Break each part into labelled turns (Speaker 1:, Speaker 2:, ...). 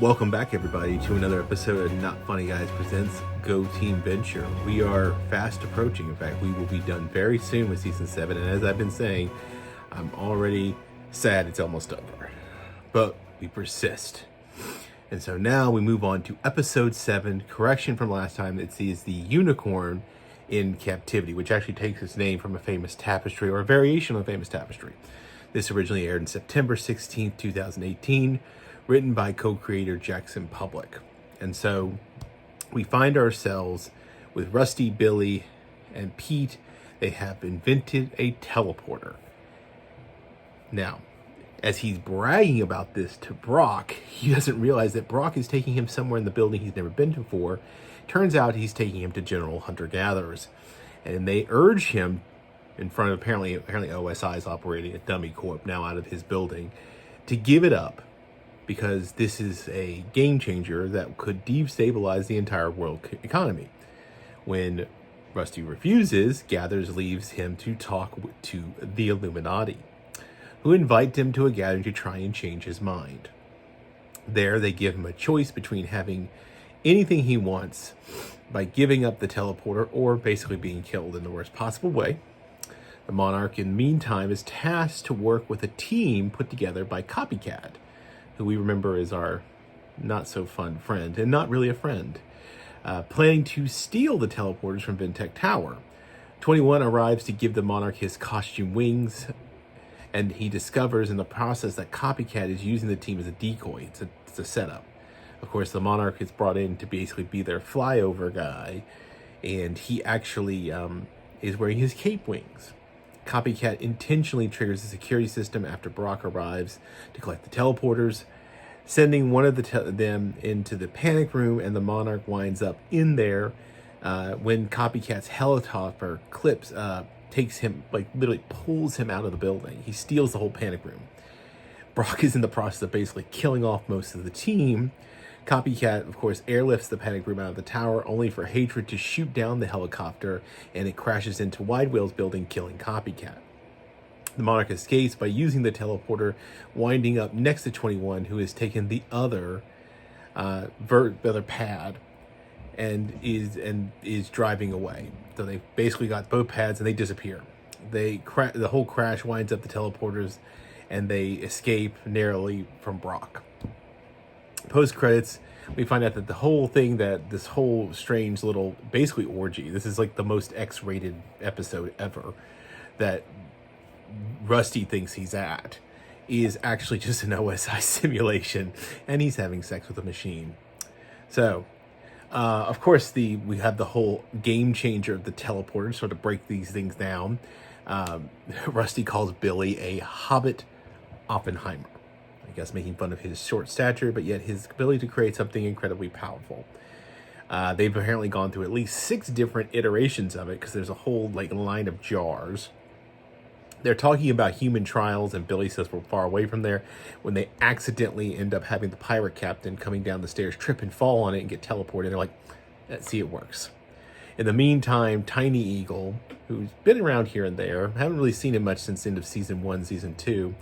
Speaker 1: Welcome back, everybody, to another episode of Not Funny Guys Presents Go Team Venture. We are fast approaching. In fact, we will be done very soon with Season 7. And as I've been saying, I'm already sad it's almost over. But we persist. And so now we move on to Episode 7. Correction from last time. It is the unicorn in Captivity, which actually takes its name from a famous tapestry, or a variation of a famous tapestry. This originally aired on September 16th, 2018. Written by co-creator Jackson Public. And so we find ourselves with Rusty, Billy, and Pete. They have invented a teleporter. Now, as he's bragging about this to Brock, he doesn't realize that Brock is taking him somewhere in the building he's never been to before. Turns out he's taking him to General Hunter-Gatherers. And they urge him in front of apparently OSI is operating a dummy corp now out of his building to give it up, because this is a game changer that could destabilize the entire world economy. When Rusty refuses, Gathers leaves him to talk to the Illuminati, who invite him to a gathering to try and change his mind. There, they give him a choice between having anything he wants by giving up the teleporter or basically being killed in the worst possible way. The Monarch, in the meantime, is tasked to work with a team put together by Copycat, who we remember is our not-so-fun friend, and not really a friend, planning to steal the teleporters from Ventec Tower. 21 arrives to give the Monarch his costume wings, and he discovers in the process that Copycat is using the team as a decoy. It's a setup. Of course, the Monarch is brought in to basically be their flyover guy, and he actually is wearing his cape wings. Copycat intentionally triggers the security system after Brock arrives to collect the teleporters, sending one of them into the panic room, and the Monarch winds up in there when Copycat's helicopter takes him, literally pulls him out of the building. He steals the whole panic room. Brock is in the process of basically killing off most of the team. Copycat, of course, airlifts the panic room out of the tower, only for Hatred to shoot down the helicopter, and it crashes into Wide Whale's building, killing Copycat. The Monarch escapes by using the teleporter, winding up next to 21, who has taken the other pad and is driving away. So they basically got both pads and they disappear. The whole crash winds up the teleporters, and they escape narrowly from Brock. Post-credits, we find out that this whole strange little, basically orgy, this is like the most X-rated episode ever that Rusty thinks he's at, is actually just an OSI simulation, and he's having sex with a machine. So, of course, we have the whole game changer of the teleporter, sort of break these things down. Rusty calls Billy a Hobbit Oppenheimer. I guess making fun of his short stature, but yet his ability to create something incredibly powerful. They've apparently gone through at least 6 different iterations of it, because there's a whole line of jars. They're talking about human trials, and Billy says we're far away from there, when they accidentally end up having the pirate captain coming down the stairs, trip and fall on it and get teleported. They're like, let's see, it works. In the meantime, Tiny Eagle, who's been around here and there, haven't really seen him much since the end of Season 1, Season 2,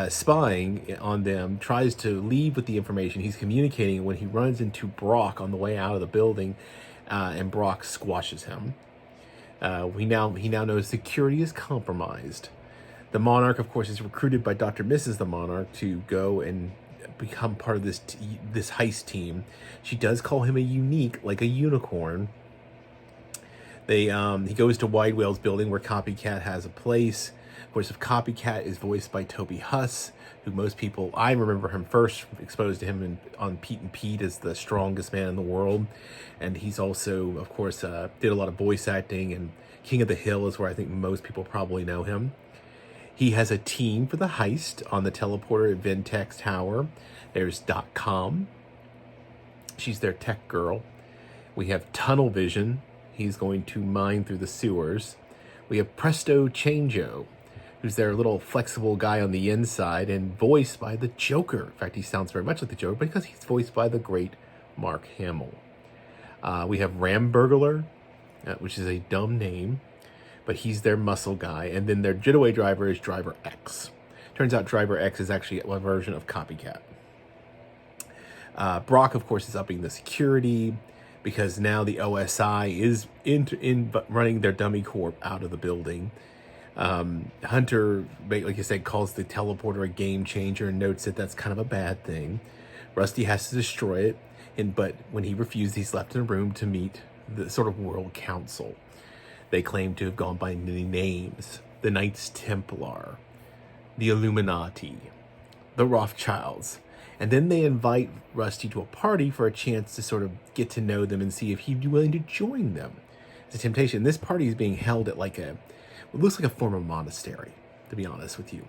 Speaker 1: spying on them, tries to leave with the information he's communicating when he runs into Brock on the way out of the building, and Brock squashes him. He now knows security is compromised. The Monarch, of course, is recruited by Dr. Mrs. the Monarch to go and become part of this heist team. She does call him a unique, like a unicorn. He goes to Wide Whale's building, where Copycat has a place. Of course, if Copycat is voiced by Toby Huss, who most people, I remember him first exposed to him on Pete and Pete as the strongest man in the world. And he's also, of course, did a lot of voice acting, and King of the Hill is where I think most people probably know him. He has a team for the heist on the teleporter at Ventec Tower. There's .com. She's their tech girl. We have Tunnel Vision. He's going to mine through the sewers. We have Presto Changeo, who's their little flexible guy on the inside and voiced by the Joker. In fact, he sounds very much like the Joker because he's voiced by the great Mark Hamill. We have Ramburglar, which is a dumb name, but he's their muscle guy. And then their getaway driver is Driver X. Turns out Driver X is actually a version of Copycat. Brock, of course, is upping the security because now the OSI is running their dummy corp out of the building. Hunter, like I said, calls the teleporter a game changer and notes that that's kind of a bad thing. Rusty has to destroy it, but when he refused, he's left in a room to meet the sort of World Council. They claim to have gone by many names: the Knights Templar, the Illuminati, the Rothschilds. And then they invite Rusty to a party for a chance to sort of get to know them and see if he'd be willing to join them. It's a temptation. This party is being held at what looks like a former monastery, to be honest with you.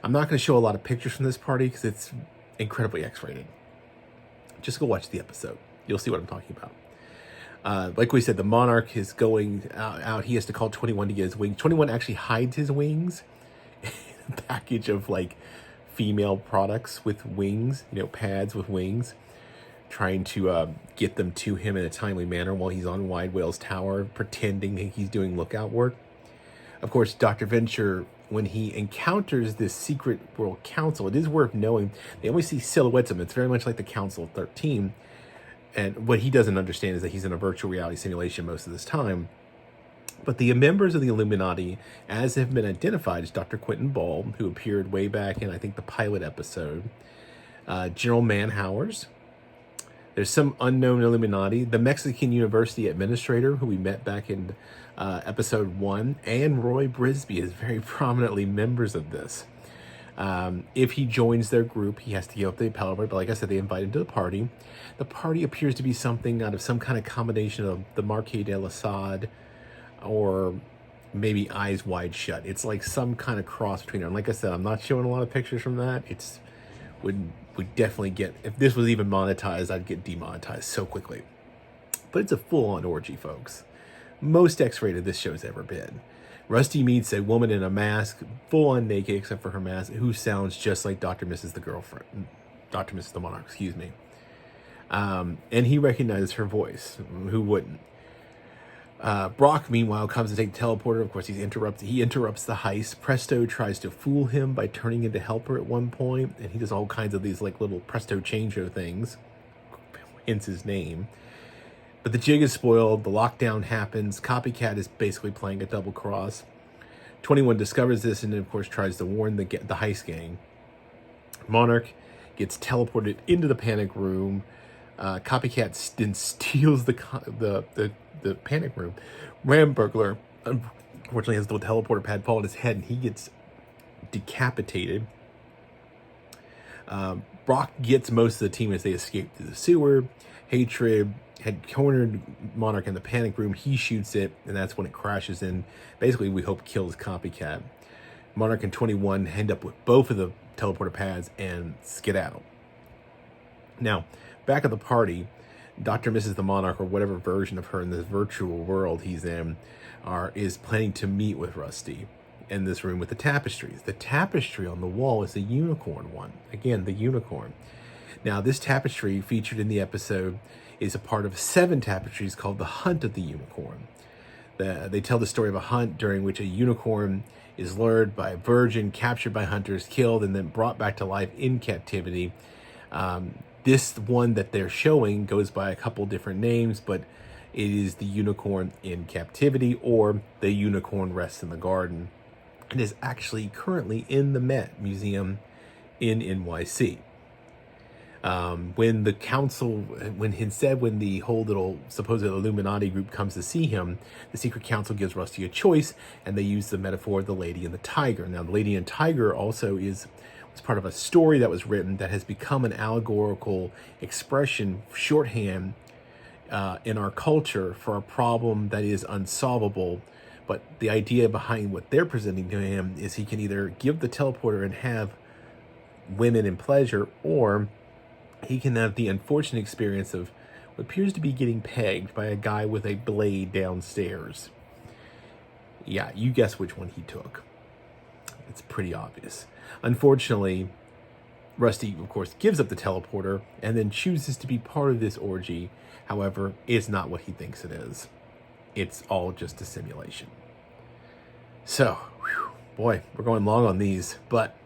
Speaker 1: I'm not going to show a lot of pictures from this party because it's incredibly X-rated. Just go watch the episode. You'll see what I'm talking about. Like we said, the Monarch is going out. He has to call 21 to get his wings. 21 actually hides his wings in a package of female products with wings, pads with wings, trying to get them to him in a timely manner while he's on Wide Whale's tower, pretending that he's doing lookout work. Of course, Dr. Venture, when he encounters this secret World Council, it is worth knowing, they only see silhouettes of him. It's very much like the Council of 13. And what he doesn't understand is that he's in a virtual reality simulation most of this time. But the members of the Illuminati, as have been identified, is Dr. Quentin Ball, who appeared way back in, I think, the pilot episode. General Manhowers. There's some unknown Illuminati. The Mexican University administrator, who we met back in episode 1. And Roy Brisby is very prominently members of this. If he joins their group, he has to give up the teleporter. But like I said, they invite him to the party. The party appears to be something out of some kind of combination of the Marquis de Sade or maybe Eyes Wide Shut. It's like some kind of cross between them. Like I said, I'm not showing a lot of pictures from that. Would definitely get, if this was even monetized, I'd get demonetized so quickly. But it's a full-on orgy, folks. Most X-rated this show's ever been. Rusty meets a woman in a mask, full-on naked except for her mask, who sounds just like Dr. Mrs. the Monarch, excuse me. And he recognizes her voice. Who wouldn't? Brock, meanwhile, comes to take the teleporter. Of course, he interrupts the heist. Presto tries to fool him by turning into Helper at one point, and he does all kinds of these little Presto Changeo things, hence his name. But the jig is spoiled. The lockdown happens. Copycat is basically playing a double cross. 21 discovers this and then, of course, tries to warn the heist gang. Monarch gets teleported into the panic room. Copycat then steals the panic room. Ramburglar, unfortunately, has the teleporter pad fall on his head, and he gets decapitated. Brock gets most of the team as they escape through the sewer. Hatred had cornered Monarch in the panic room. He shoots it, and that's when it crashes in. Basically, we hope kills Copycat. Monarch and 21 end up with both of the teleporter pads and skedaddle. Now, back at the party, Dr. Mrs. the Monarch, or whatever version of her in this virtual world he's in, is planning to meet with Rusty in this room with the tapestries. The tapestry on the wall is a unicorn one. Again, the unicorn. Now, this tapestry featured in the episode is a part of 7 tapestries called The Hunt of the Unicorn. They tell the story of a hunt during which a unicorn is lured by a virgin, captured by hunters, killed, and then brought back to life in captivity. This one that they're showing goes by a couple different names, but it is the unicorn in captivity, or the unicorn rests in the garden. It is actually currently in the Met Museum in NYC. When the council, when the whole little supposed Illuminati group comes to see him, the secret council gives Rusty a choice, and they use the metaphor of the Lady and the Tiger. Now, the Lady and Tiger also was part of a story that was written that has become an allegorical expression, shorthand, in our culture for a problem that is unsolvable. But the idea behind what they're presenting to him is he can either give the teleporter and have women in pleasure, or he can have the unfortunate experience of what appears to be getting pegged by a guy with a blade downstairs. Yeah, you guess which one he took. It's pretty obvious. Unfortunately, Rusty, of course, gives up the teleporter and then chooses to be part of this orgy. However, it's not what he thinks it is. It's all just a simulation. So, boy, we're going long on these, but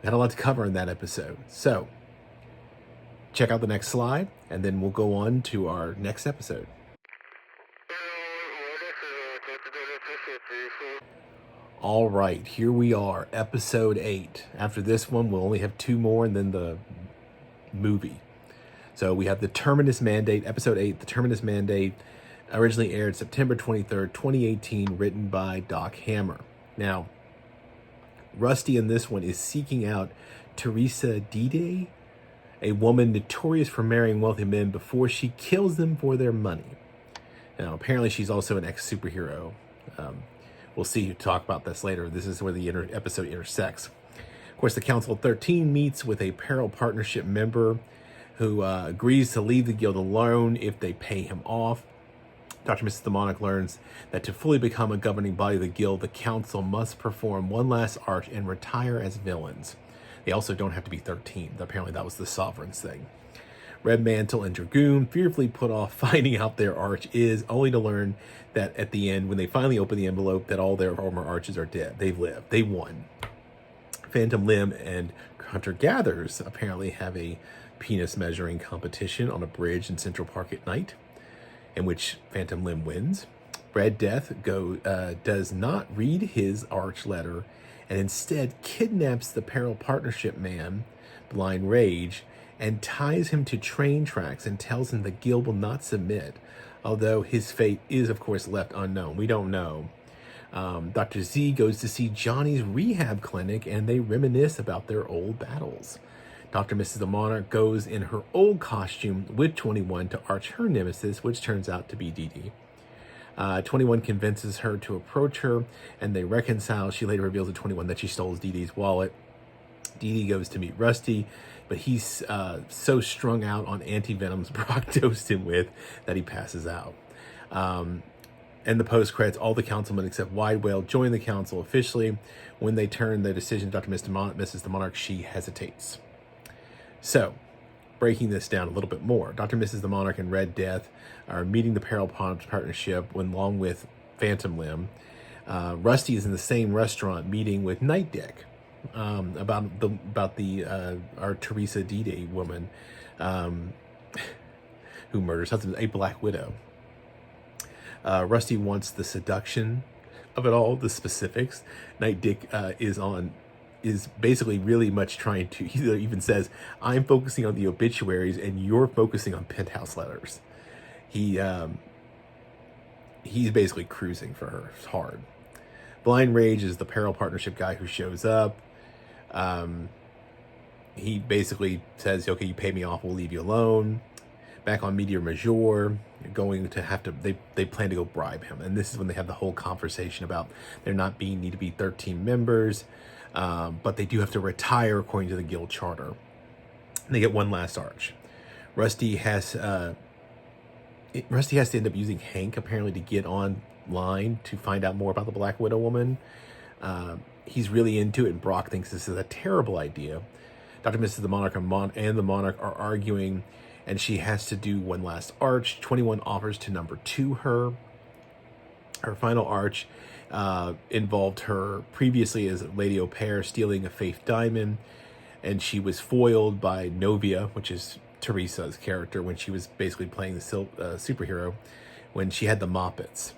Speaker 1: Had a lot to cover in that episode. So check out the next slide, and then we'll go on to our next episode. All right, here we are, episode 8. After this one, we'll only have 2 more and then the movie. So we have the Terminus Mandate, episode 8, the Terminus Mandate, originally aired September 23rd, 2018, written by Doc Hammer. Now, Rusty in this one is seeking out Teresa Dide, a woman notorious for marrying wealthy men before she kills them for their money. Now, apparently she's also an ex-superhero. We'll see, talk about this later. This is where the episode intersects. Of course, the Council of 13 meets with a Peril Partnership member who agrees to leave the guild alone if they pay him off. Dr. Mrs. the Monarch learns that to fully become a governing body of the guild, the council must perform one last arch and retire as villains. They also don't have to be 13. Apparently that was the Sovereign's thing. Red Mantle and Dragoon fearfully put off finding out their arch is, only to learn that at the end, when they finally open the envelope, that all their former arches are dead. They've lived. They won. Phantom Limb and Hunter Gatherers apparently have a penis measuring competition on a bridge in Central Park at night, in which Phantom Limb wins. Red Death does not read his arch letter and instead kidnaps the Peril Partnership man, Blind Rage, and ties him to train tracks and tells him the guild will not submit, although his fate is, of course, left unknown. We don't know. Dr. Z goes to see Johnny's rehab clinic, and they reminisce about their old battles. Dr. Mrs. the Monarch goes in her old costume with 21 to arch her nemesis, which turns out to be Dee Dee. 21 convinces her to approach her, and they reconcile. She later reveals to 21 that she stole Dee Dee's wallet. Dee Dee goes to meet Rusty, but he's so strung out on anti-venoms Brock dosed him with that he passes out. And the post-credits, all the councilmen except Wide Whale join the council officially. When they turn their decision to Dr. Mrs. the Monarch, she hesitates. So, breaking this down a little bit more, Dr. Mrs. the Monarch and Red Death are meeting the Peril Partnership along with Phantom Limb. Rusty is in the same restaurant meeting with Night Dick about our Teresa Dide woman who murders husband, a Black Widow. Rusty wants the seduction of it all, the specifics. Night Dick is basically really much trying to, he even says, I'm focusing on the obituaries and you're focusing on penthouse letters. He's basically cruising for her hard. Blind Rage is the Peril Partnership guy who shows up. He basically says, okay, you pay me off, we'll leave you alone. Back on Meteor Major, they plan to go bribe him. And this is when they have the whole conversation about there not need to be 13 members, but they do have to retire according to the guild charter. And they get one last arch. Rusty has to end up using Hank apparently to get online to find out more about the Black Widow woman. He's really into it, and Brock thinks this is a terrible idea. Dr. Mrs. the Monarch and the Monarch are arguing, and she has to do one last arch. 21 offers to number 2 her. Her final arch involved her previously as Lady Au Pair stealing a Faith Diamond, and she was foiled by Novia, which is Teresa's character, when she was basically playing the superhero, when she had the Moppets.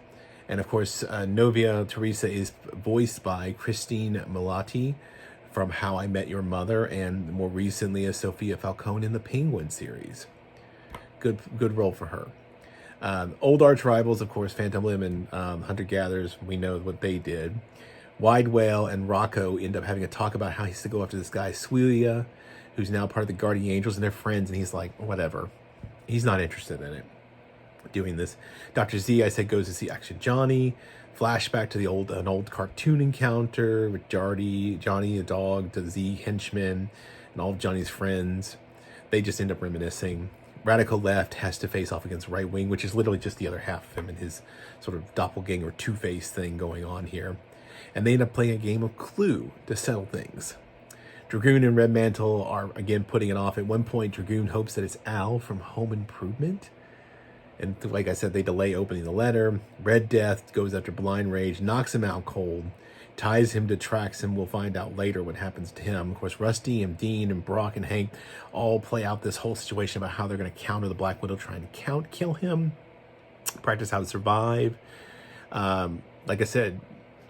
Speaker 1: And of course, Novia, Teresa, is voiced by Christine Milioti from How I Met Your Mother, and more recently as Sophia Falcone in the Penguin series. Good role for her. Old arch rivals, of course, Phantom Limb and Hunter Gatherers, we know what they did. Wide Whale and Rocco end up having a talk about how he's to go after this guy, Swelia, who's now part of the Guardian Angels, and they're friends, and he's like, whatever. He's not interested in it. Doing this. Dr. Z, I said, goes to see Action Johnny. Flashback to an old cartoon encounter with Johnny, a dog, the Z henchmen, and all of Johnny's friends. They just end up reminiscing. Radical Left has to face off against Right Wing, which is literally just the other half of him and his sort of doppelganger Two-Face thing going on here. And they end up playing a game of Clue to settle things. Dragoon and Red Mantle are again putting it off. At one point, Dragoon hopes that it's Al from Home Improvement. And like I said, they delay opening the letter. Red Death goes after Blind Rage, knocks him out cold. ties him to tracks, and we'll find out later what happens to him. Of course, Rusty and Dean and Brock and Hank all play out this whole situation about how they're going to counter the Black Widow trying to kill him, practice how to survive. Like I said,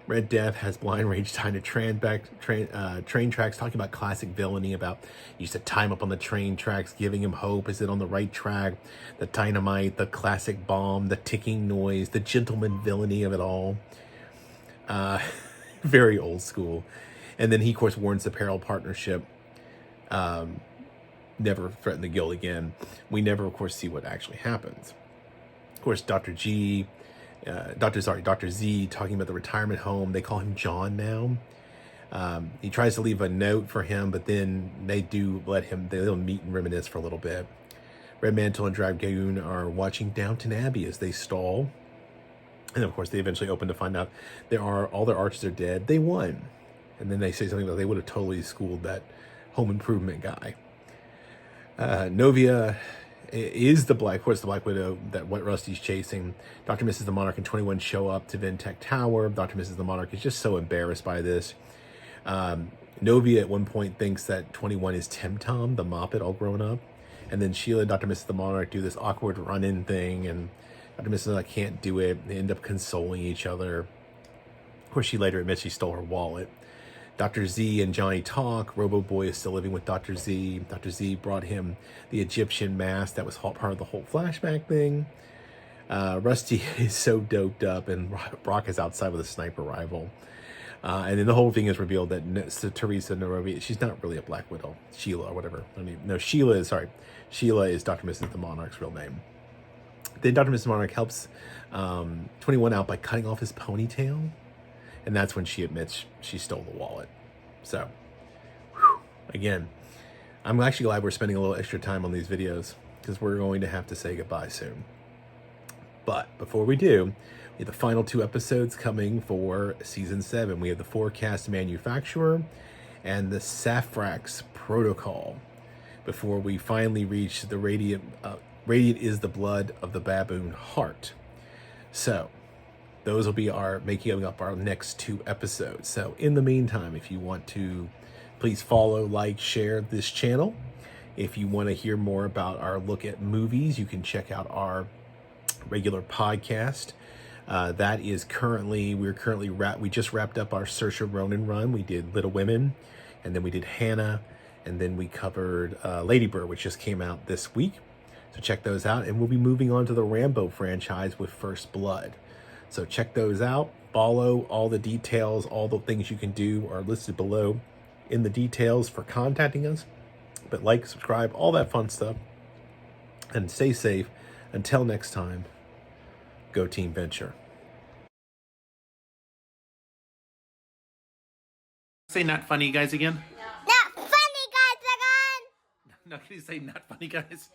Speaker 1: Red Death has Blind Rage tied to train tracks, talking about classic villainy, about used to tie him up on the train tracks, giving him hope. Is it on the right track? The dynamite, the classic bomb, the ticking noise, the gentleman villainy of it all. Very old school. And then he, of course, warns the Peril Partnership, never threaten the guild again. We never, of course, see what actually happens. Of course, Dr. Z talking about the retirement home. They call him John now. He tries to leave a note for him, but then they'll meet and reminisce for a little bit. Red Mantle and Dragoon are watching Downton Abbey as they stall. And of course, they eventually open to find out all their archers are dead. They won. And then they say something about they would have totally schooled that home improvement guy. Novia is the Black Widow that what Rusty's chasing. Dr. Mrs. the Monarch and 21 show up to Ventec Tower. Dr. Mrs. the Monarch is just so embarrassed by this. Novia at one point thinks that 21 is Tim Tom, the Moppet, all grown up. And then Sheila and Dr. Mrs. the Monarch do this awkward run-in thing, and Dr. Mrs. the Monarch can't do it. They end up consoling each other. Of course, she later admits she stole her wallet. Dr. Z and Johnny talk. Robo Boy is still living with Dr. Z. Dr. Z brought him the Egyptian mask that was part of the whole flashback thing. Rusty is so doped up, and Brock is outside with a sniper rifle. And then the whole thing is revealed that Teresa Nairobi, she's not really a Black Widow. Sheila or whatever. Sheila is Dr. Mrs. the Monarch's real name. Then Dr. Mrs. Monarch helps 21 out by cutting off his ponytail. And that's when she admits she stole the wallet. So, again, I'm actually glad we're spending a little extra time on these videos, because we're going to have to say goodbye soon. But before we do, we have the final 2 episodes coming for Season 7. We have the Forecast Manufacturer and the Saphrax Protocol, before we finally reach the Radiant is the Blood of the Baboon Heart. So, those will be making up our next 2 episodes. So in the meantime, if you want to, please follow, like, share this channel. If you want to hear more about our look at movies, you can check out our regular podcast. That is we just wrapped up our Saoirse Ronan run. We did Little Women, and then we did Hannah, and then we covered Lady Bird, which just came out this week. So check those out, and we'll be moving on to the Rambo franchise with First Blood. So check those out. Follow. All the details, all the things you can do are listed below in the details for contacting us. But like, subscribe, all that fun stuff. And stay safe. Until next time, go Team Venture. Say not funny guys again.
Speaker 2: Not funny guys again.
Speaker 1: No, can you say not funny guys?